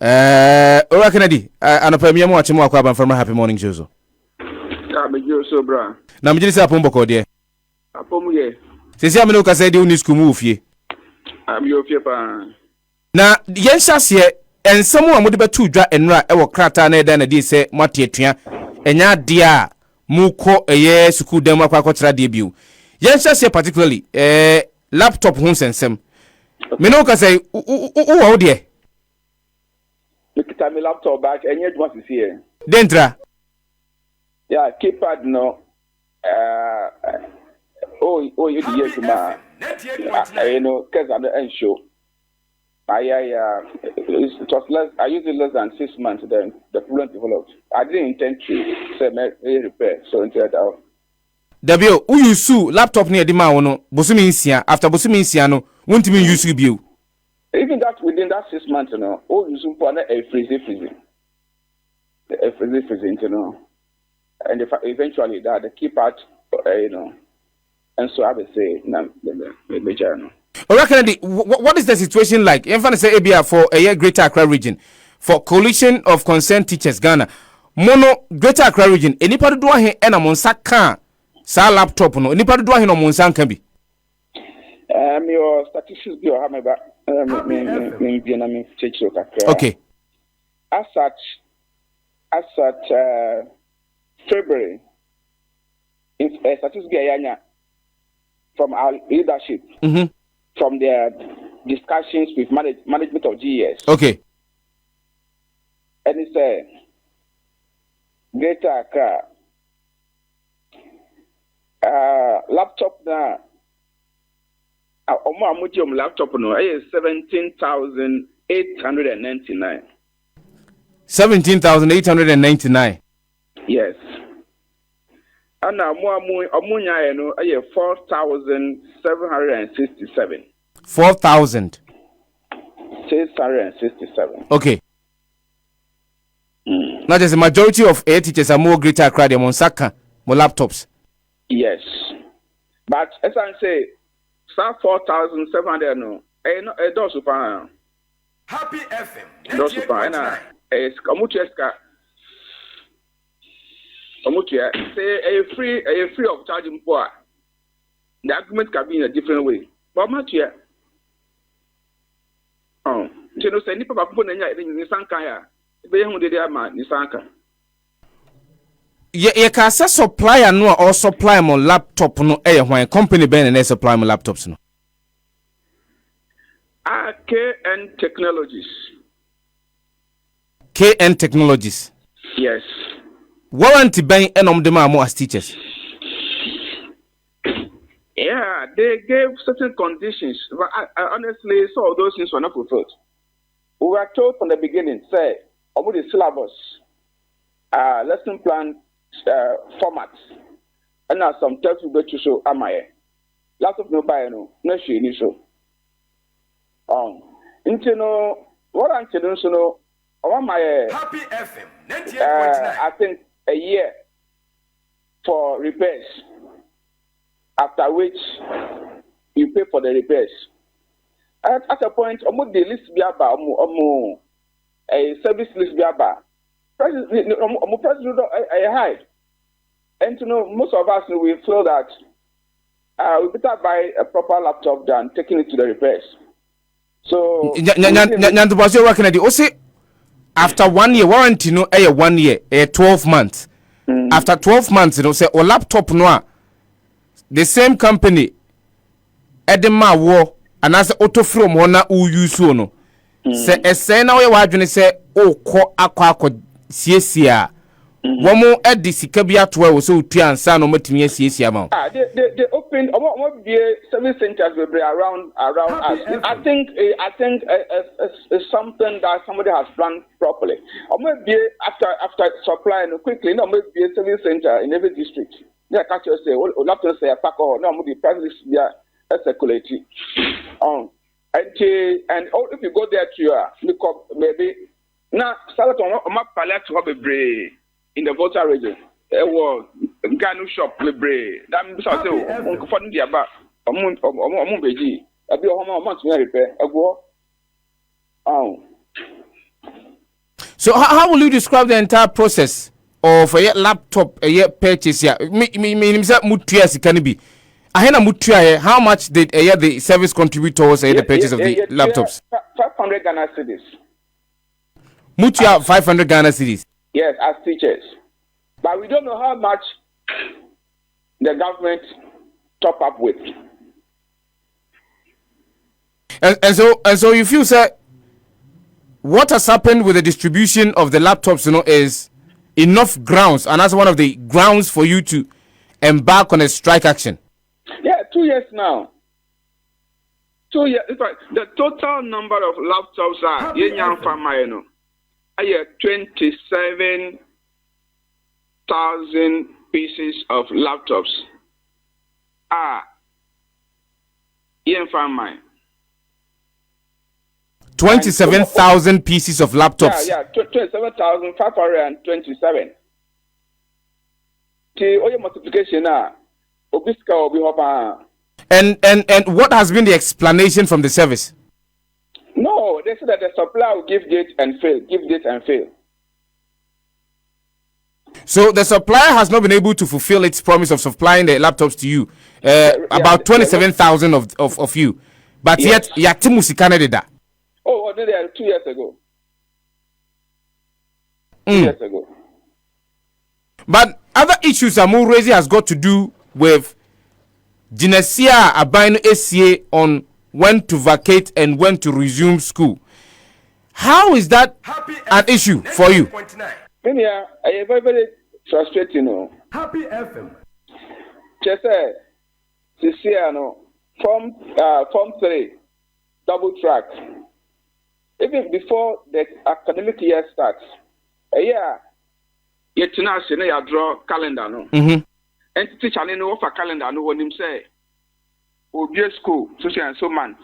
Ora Kennedy, anapamia mo achimo akwa ban from Happy Morning Show so. Ya me jo so bra. Na me jisi apom boko de. Apom ye. Sesi amene ka say de uni school mu ofie. Am yo ofie pa. Na yen hyase ensem a mode betu dwa enra e wo krata na eda na di se motetua enya de a mu ko eye school dem akwa kwatra de biu. Yen hyase particularly laptop ho sensem. Me no ka say wo de. Kita me laptop back enye duma sisi here. Dentra. Yeah, keypad no. You the year to my. You know, cause I'm the end show. It was less. I used it less than 6 months. Then the problem developed. I didn't intend to say repair. So until that. Dabio, who you sue laptop near the man? Bosumi insia. After Bosumi insia no, won't mean you sue you. Even that within that 6 months, you know, all you sue for a freezing, you know, and eventually that the keypad, you know, and so I would say, the Kennedy, what is the situation like? In fact, say ABR for a year Greater Accra region, for Coalition of Concerned Teachers Ghana, mono Greater Accra region. Anybody do here and a monsaka sa laptop no? Anybody do here no monsanka bi? Your statistics be or hammer okay. As such, February, if statistics be from our leadership, from their discussions with management of GES. Okay. And it's Greater Accra laptop na laptop no 17,899. 17,899. Yes. And amunya no 4,767. 4,667. Okay. Now there's a majority of air teachers are more Greater Accra than Monsaka, more laptops. Yes. But as I say, 4,700 no. Does super. Happy FM. Does super. Na kamucheska. Kamuche say a free of charging for. The argument can be in a different way. But much here. You know, say nipa ba pon nya ni sanka ya. Be hu de dia ma ni sanka. Ye ka say supplier no or supply mo laptop no hwan company ben na supply mo laptops no. KN Technologies. KN Technologies. Yes. Warranty ben enom de ma mo as teachers. Yeah, they gave certain conditions, but I honestly saw those things were not fulfilled. We were told from the beginning, say, about the syllabus, lesson plan formats, and now some tests will go to show lots of no buy no she ni show. Into no what I'm telling you no my Happy FM 98.9. I think a year for repairs. After which you pay for the repairs. At a point, almost the list be about a service list be about. President high. And to know most of us we feel that we better buy a proper laptop than taking it to the repairs. So Nyantubaso working at the OC after 1 year warranty no 1 year 12 months. After 12 months, you know, say or laptop no. The same company Edema wo and as auto from one who use no. Say a na we wadwene say o ko akwa siesia. Womo edi sikabia to we so tu ansa no matimi siesia ma. They open service centers around us. I think it's something that somebody has planned properly. After supplying quickly, no maybe a service center in every district. Yeah, catch you say, not to say a pack or no, the prices yeah, circulate. And if you go there to maybe now, Salaton, my palette to have a bray in the Volta region. There was Ganu shop with bray. That means I say, for the about a month beji. I'll be a home month to repair. I go. So how will you describe the entire process of a laptop purchase here? Me say mutua sika ni bi. Ahena mutua here. How much did the service contribute towards the purchase of the laptops? 500 Ghana cedis. Mutua 500 Ghana cedis. Yes, as teachers. But we don't know how much the government top up with. And so you feel, sir, what has happened with the distribution of the laptops, is enough grounds, and that's one of the grounds for you to embark on a strike action. Yeah, 2 years now. 2 years. In fact, the total number of laptops are 27,000 pieces of laptops. 27,000 pieces of laptops. Yeah, 27,527. The multiplication And what has been the explanation from the service? No, they said that the supplier will give date and fail. So the supplier has not been able to fulfill its promise of supplying the laptops to you. About 27,000 of you. But yes. yet, Yatimusika did that. Oh, they are 2 years ago. 2 years ago. But other issues Amu raising has got to do with Genesia Abino ACA on when to vacate and when to resume school. How is that an issue for you? Yeah, I very, very frustrating. Happy FM. Just say, Form 3, double track. Even before the academic year starts, a year, you draw calendar, no? Mm-hmm. And teacher no offer calendar, no one him say, will be a school, social and so months.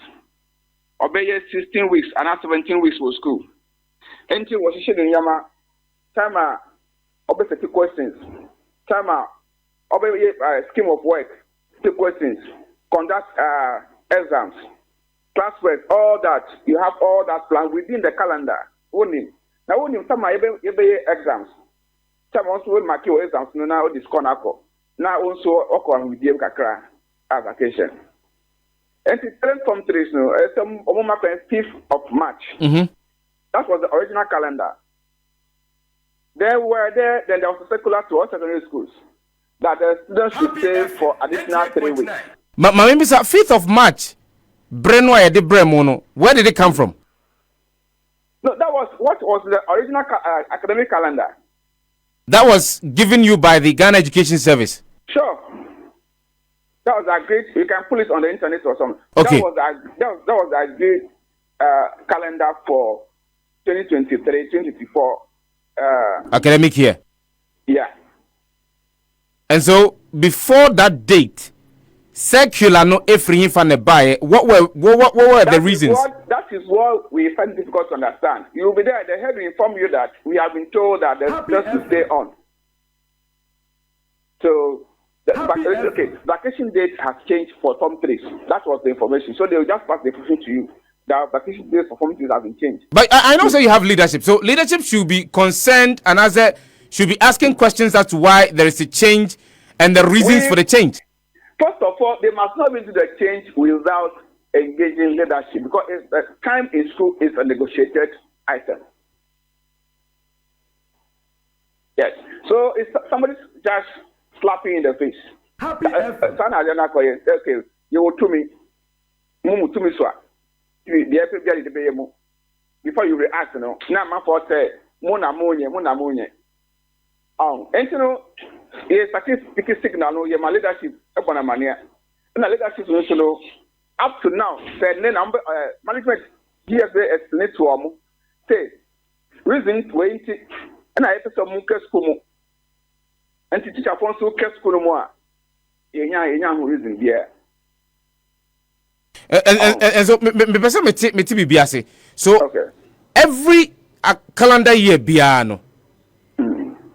Obey 16 weeks and 17 weeks for school. And it was in Yama, time obey 50 questions, time obey scheme of work, 2 questions, conduct exams. Classwork, all that, you have all that plan within the calendar. Only. Now, only some exams. Some also will mark your exams, no, now this corner. Now, also, Okon with the Kakra vacation. And the current Form 3 is 5th of March. Mm-hmm. That was the original calendar. Then there was a circular to all secondary schools that the students should stay for additional 3 weeks. But my name is 5th of March. Where did it come from? No, that was what was the original academic calendar. That was given you by the Ghana Education Service. Sure. That was agreed. You can pull it on the internet or something. Okay. That was the agreed calendar for 2023-2024 academic year. Yeah. And so before that date, circular no efri fan buy. What were the reasons? That is what we find difficult to understand. You will be there. They have to inform you that we have been told that the just to stay on. So vacation date has changed for Form 3. That was the information. So they will just pass the information to you. The vacation dates for Form 3 have been changed. But I know you have leadership. So leadership should be concerned and should be asking questions as to why there is a change and the reasons for the change. First of all, they must not do the change without engaging leadership because the time in school is a negotiated item. Yes. So it's somebody just slapping in the face. Okay, you will to me. Before you react, now my fault say, Mona Munye. And you know, it's a signal, no, my leadership upon a mania. And the leadership, up to now, management, GSA estimate to say, reason 20, and I have some Mukas Kumu. And to teach upon so Keskurumoa, young reason, yeah. And so, so every calendar year, Biano.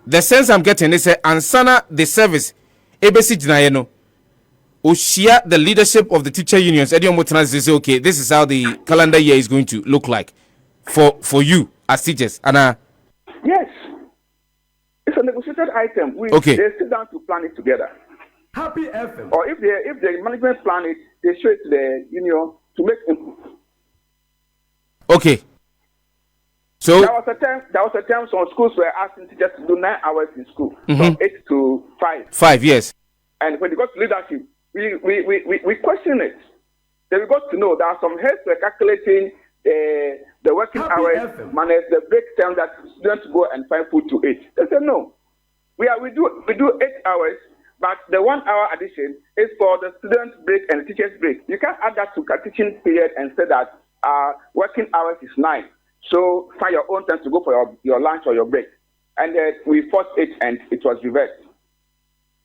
The sense I'm getting is ansana the service ABC Jinayeno Oshia the leadership of the teacher unions Edion Motanas say okay, this is how the calendar year is going to look like for you as teachers. Anna Yes. It's a negotiated item. Okay. They sit down to plan it together. Happy FM. Or if the management plan it, they show it to the union to make input. Okay. So There was a time some schools were asking teachers to do 9 hours in school, from 8 to 5. 5 years. And when they got to leadership, we question it. Then we got to know that some heads were calculating the working Happy hours FM. minus the break time that students go and find food to eat. They said no. We do 8 hours, but the 1 hour addition is for the students' break and the teachers' break. You can't add that to a teaching period and say that working hours is 9. So find your own time to go for your lunch or your break. And we fought it and it was reversed.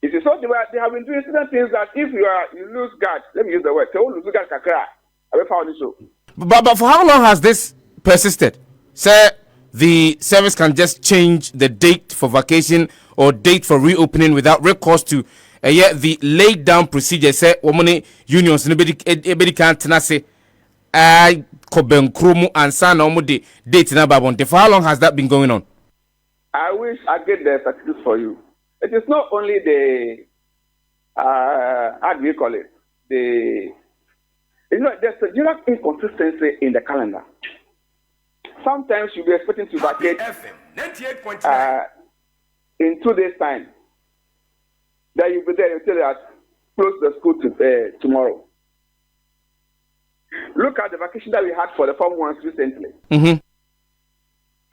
It is so they have been doing certain things that if you lose guard, let me use the word, so lose guard kakra. I will found it so. But for how long has this persisted? Sir, the service can just change the date for vacation or date for reopening without recourse to the laid down procedure. Say, woman unions, nobody can't say, I koben kromu and san omudi date na babonte. For how long has that been going on? I wish I get the statistics for you. It is not only the how do you call it? There's a general inconsistency in the calendar. Sometimes you'll be expecting to Happy vacate FM 98.9. in 2 days' time. Then you'll be there, you tell you that close the school tomorrow. Look at the vacation that we had for the Form 1s recently.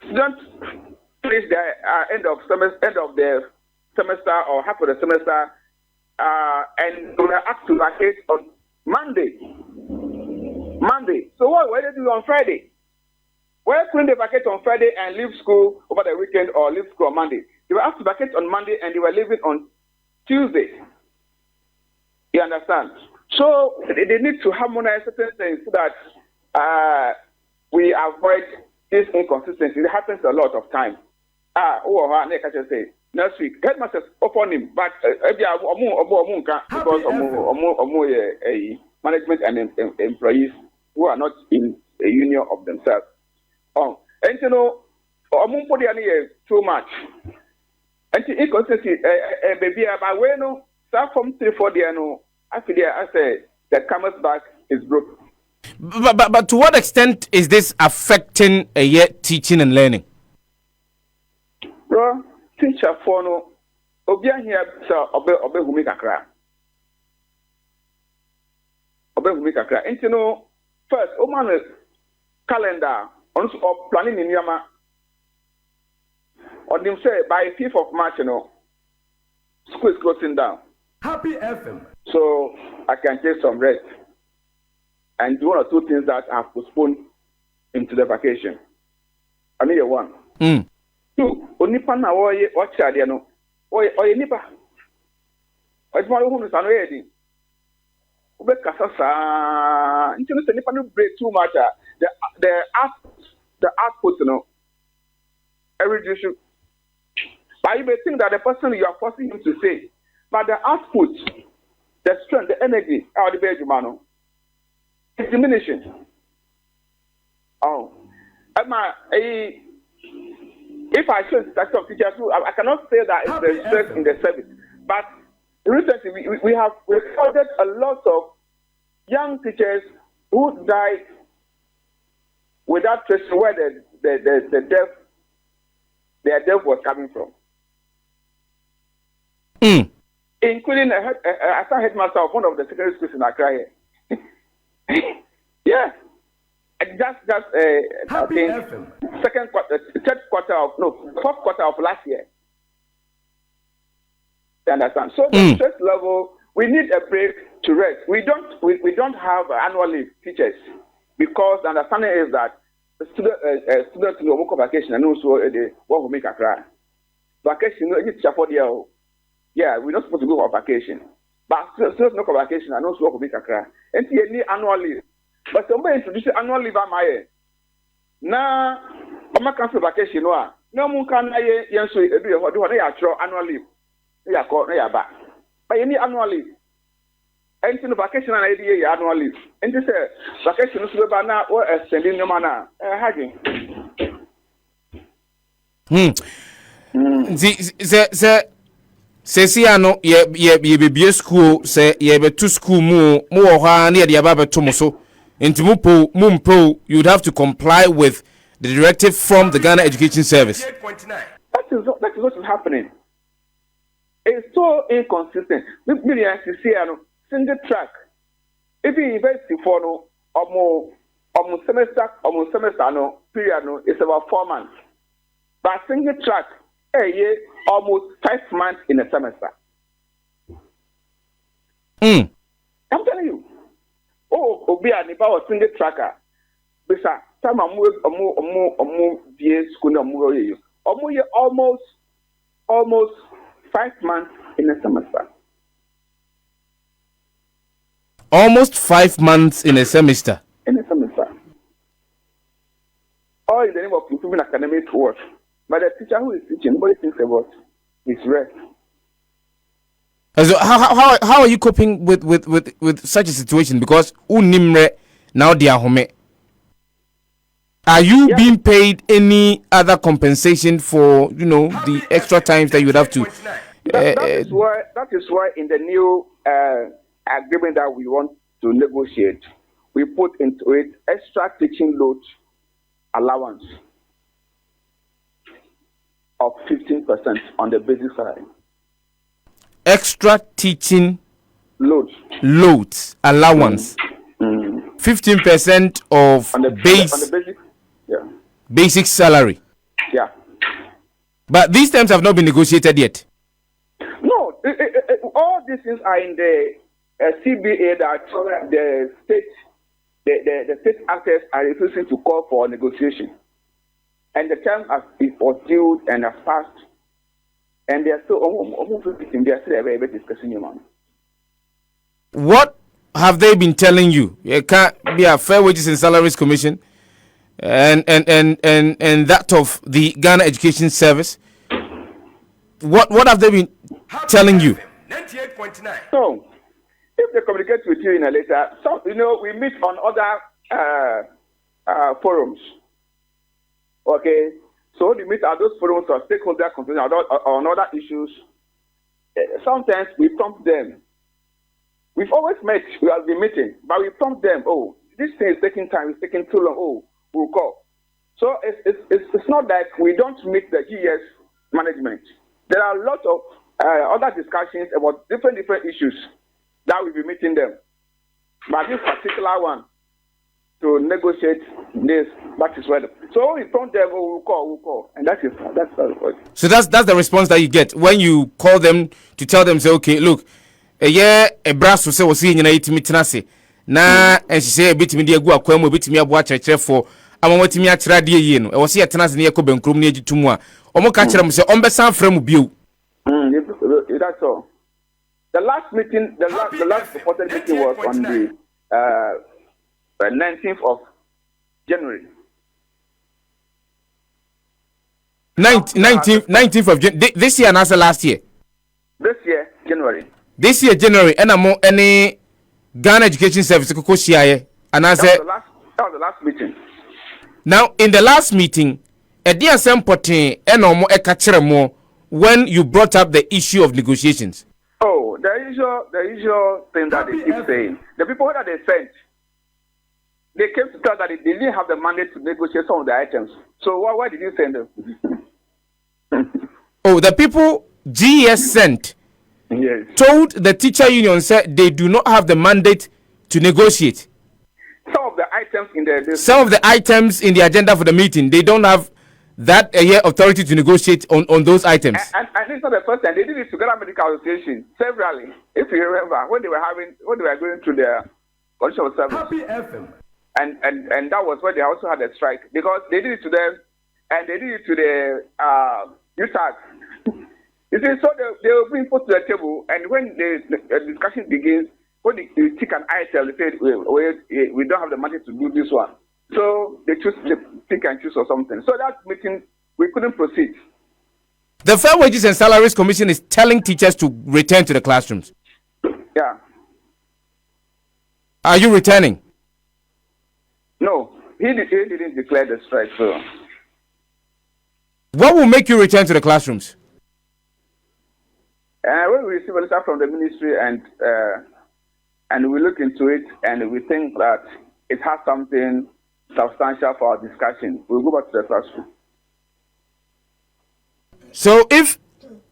Students finish the end of the semester or half of the semester, and they were asked to vacate on Monday. So what were they doing on Friday? Why couldn't they vacate on Friday and leave school over the weekend or leave school on Monday? They were asked to vacate on Monday and they were leaving on Tuesday. You understand? So they need to harmonize certain things so that we avoid this inconsistency. It happens a lot of times. Say next week, headmasters upon him, but because management and employees who are not in a union of themselves. And you know, too much. And the inconsistency, baby, but when no, start from 3-4 days, no, I say the camel's back is broken. But to what extent is this affecting teaching and learning? Bro, teacher for no, Obia here, sir, Obe Humikakra. And you know, first, Oman calendar, also planning in Yama, or them say by 5th of March, you know, school is closing down. Happy FM. So I can take some rest and do 1 or 2 things that I have postponed into the vacation. I need one. 2, onipa na watch ade no. Oye nipa. Ojuma wo hunu sanu edi. Ube kasa sa. Ntino se nipa no break too much. The output no. Every issue. But you may think that the person you are forcing him to say, but the output, the strength, the energy, how the baby man, is diminishing. If I show that of teachers, I cannot say that it's the stress in the service. But recently, we have recorded a lot of young teachers who died without tracing where their death was coming from. Including a headmaster of one of the secondary schools in Accra here. Yeah. Just I think fourth quarter of last year. You understand? So the stress level, we need a break to rest. We don't have annual leave teachers because the understanding is that the students will work on vacation and also they want to make a cry. Vacation, it's for the yeah, we're not supposed to go on vacation. But students no vacation and also work to make a cry. And you need annual leave. But somebody introduce annual leave am I na o cancel vacation no mo kan na yenso edu e do na ya tro annual leave ya ko na ya ba but you need annual leave and no vacation na dey annual leave and say vacation so ba na o extending no man na hagin See, I know ye be school, say ye be to school more near the above tomoso. Into Mumpo, you'd have to comply with the directive from the Ghana Education Service. That is what is happening. It's so inconsistent. Maybe I see single track. If you invest for no almost semester no period no, it's about 4 months. But single track, a year almost 5 months in a semester. I'm telling you. Oh, Obia Nipa was single tracker. Bisa time amu BA school na mu yo. Almost 5 months in a semester. Almost 5 months in a semester. All in the name of improving academic work. But the teacher who is teaching, nobody thinks about his rest. So how are you coping with such a situation? Because unimre now they are home. Are you being paid any other compensation for the extra times that you would have to? That is why in the new agreement that we want to negotiate, we put into it extra teaching load allowance of 15% on the basic salary. Extra teaching loads allowance. 15% of on the basic salary. Yeah. But these terms have not been negotiated yet. No, all these things are in the CBA that the state actors are refusing to call for negotiation. And the terms was due and have passed. And they are still discussing your money. What have they been telling you? It can't be a Fair Wages and Salaries Commission and that of the Ghana Education Service. What have they been telling you? 98.9. So, if they communicate with you in a letter, we meet on other forums. Okay, so we meet at those forums or stakeholder concerns on other issues. Sometimes we prompt them. We've always met, we have been meeting, but we prompt them. Oh, this thing is taking time, it's taking too long. Oh, we'll call. So it's not that we don't meet the GES management. There are a lot of other discussions about different issues that we'll be meeting them. But this particular one, to negotiate this, that is where. So we prompt them, we'll call, and that's the So that's the response that you get when you call them to tell them, say, okay, look, a brass will say was seeing tenase. Na and she say a bit me dear go aquam, a bit me a watch a chair for I'm what me at radio, I was here tenase near Coben Crum near to moi. Omo catch them say on Bessan from Bill. That's all. The last meeting, the last reported meeting was on the 19th of January. 19th of January. This year and also last year. This year, January. This year, January, and I'm any Ghana Education Service. And I said, that was the last meeting. Now, in the last meeting, a dear Sempotin, and no more a more when you brought up the issue of negotiations. Oh, the usual thing that they keep saying. The people that they sent, they came to tell that they didn't have the mandate to negotiate some of the items. So why did you send them? Oh, the people GES sent. Yes. Told the teacher union said they do not have the mandate to negotiate. Some of the items in the agenda for the meeting, they don't have that authority to negotiate on those items. And it's not the first time. They did it together Medical Association severally. If you remember, when they were going through their condition of service. Happy FM. And that was where they also had a strike because they did it to them and they did it to the UTAG. You see, so they were being put to the table, and when the discussion begins, when they take an item, they say, we don't have the money to do this one. So they pick and choose or something. So that meeting, we couldn't proceed. The Fair Wages and Salaries Commission is telling teachers to return to the classrooms. Yeah. Are you returning? No, he didn't declare the strike. So What will make you return to the classrooms? When we receive a letter from the ministry and we look into it and we think that it has something substantial for our discussion, we'll go back to the classroom. So if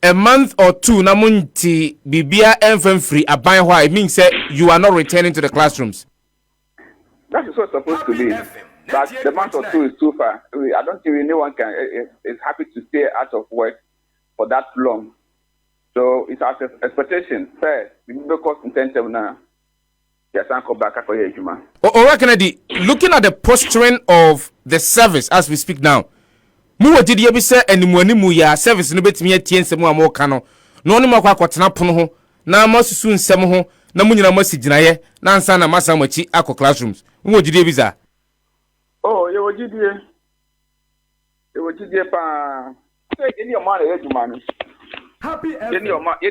a month or two namunti bibia enfem free aban ho it means that you are not returning to the classrooms. That is what's supposed to be. But the month or two is too far. I don't think anyone is happy to stay out of work for that long. So it's our expectation. Fair, because intensive now. Yes, I come back after your human. Kennedy, looking at the posturing of the service as we speak now. Mu wadi ye bi se animu ya service no betimi atie nsem a mo ka no no ne makwa kwotena pono ho na masusu nsem ho na munyina masiginaye na ansa na masa machi akọ classrooms mu wadi ye bi za ye wajidie pa any o man e juma no Happy any o man e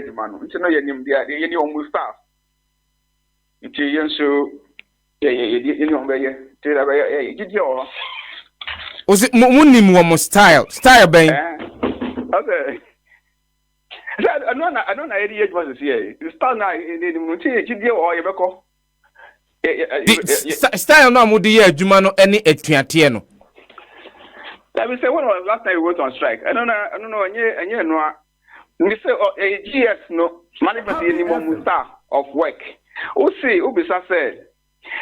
juma no nti no ye nim dia ye ni o mu staff nti ye nso ye ni o be ye ti da be ye jidie o was it munim wo style ben okay I don't know any age was here style na ni muti jidie o ye beko style no amudi ye adwuma no ene atuate no. Let me say, when was last time we went on strike? I don't know. No, we say GS no manifest any more staff of work. Ubisa said,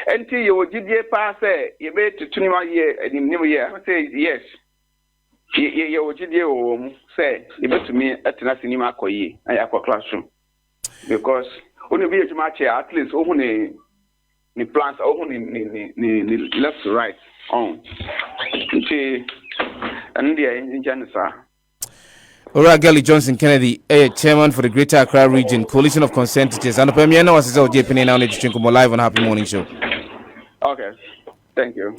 until you did pass you made to 21 years and new year. I say yes. You did say you bet to me at the cinema koye and aqua classroom because only be a match at least only the plans only left to right on. And the engine, sir. Gali Johnson Kennedy, chairman for the Greater Accra Region Coalition of Concerned Teachers. And the Premier now is JPN now live on Happy Morning Show. Okay, thank you.